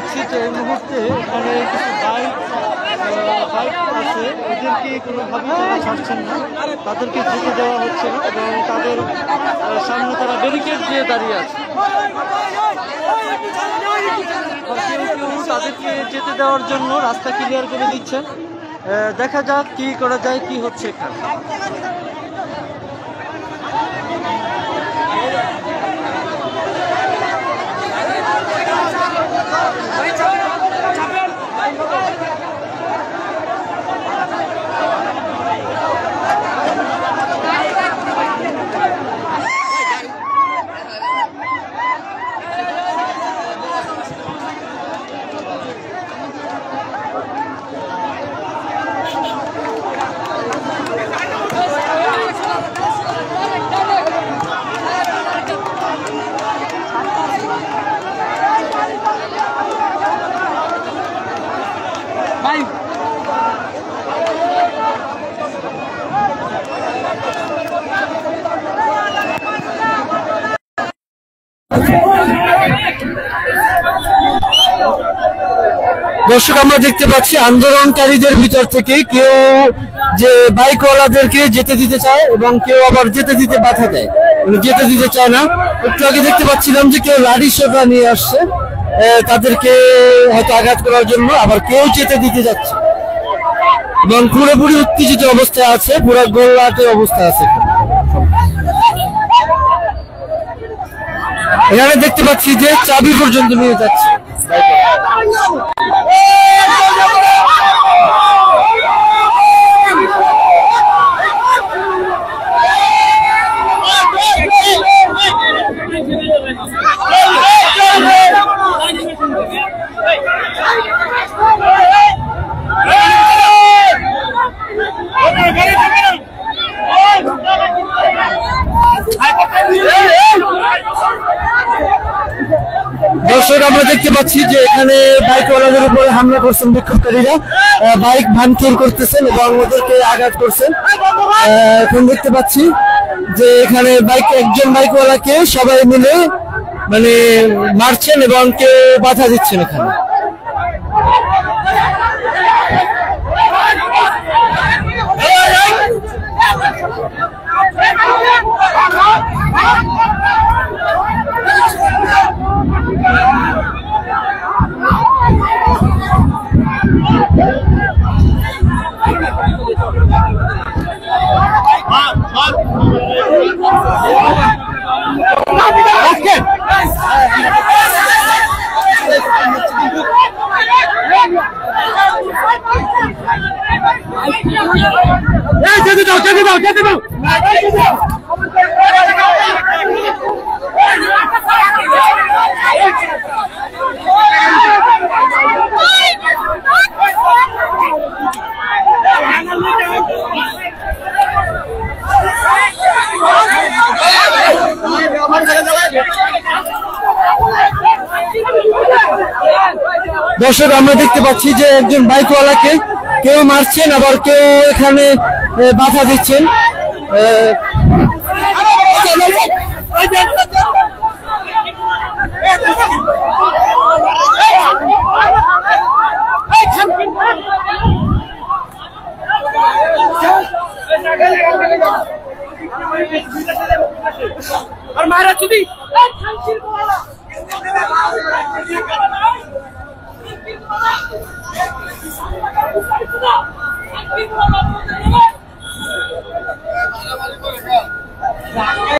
পাচ্ছি যে এই মুহূর্তে এখানে কিছু বাইক আছে, এদেরকে কোনোভাবেই তারা ছাড়ছেন না, তাদেরকে যেতে দেওয়া হচ্ছে না এবং তাদের সামনে তারা ব্যারিকেড দিয়ে দাঁড়িয়ে আছে। কেউ তাদেরকে যেতে দেওয়ার জন্য রাস্তা ক্লিয়ার করে দিচ্ছেন। দেখা যাক কি করা যায়, কি হচ্ছে এখানে। দর্শক, আমরা দেখতে পাচ্ছি আন্দোলনকারীদের ভিতর থেকে কেউ যে বাইকওয়ালাদেরকে যেতে দিতে চায় এবং কেউ আবার যেতে দিতে বাধা দেয়, যেতে দিতে চায় না। একটু আগে দেখতে পাচ্ছিলাম যে কেউ লাঠি সোটা নিয়ে আসছে তাদেরকে হয়তো আঘাত করার জন্য, আবার কেউ যেতে দিতে যাচ্ছে এবং পুরোপুরি উত্তেজিত অবস্থায় আছে, পুরো গোললাটের অবস্থা আছে। এখানে দেখতে পাচ্ছি যে চাবি পর্যন্ত নিয়ে যাচ্ছে। দর্শক, আমরা দেখতে পাচ্ছি যে এখানে বাইকওয়ালাদের উপরে হামলা করছেন বিক্ষোভকারীরা, বাইক ভাঙচুর করতেছেন এবং ওদেরকে আঘাত করছেন। এখন দেখতে পাচ্ছি যে এখানে একজন বাইকওয়ালাকে সবাই মিলে মানে মারছেন এবং কেউ বাধা দিচ্ছেন এখানে। দর্শক, আমরা দেখতে পাচ্ছি যে একজন বাইকওয়ালাকে কেউ মারছেন, আবার কেউ এখানে বাধা দিচ্ছেন। और मारा चुदी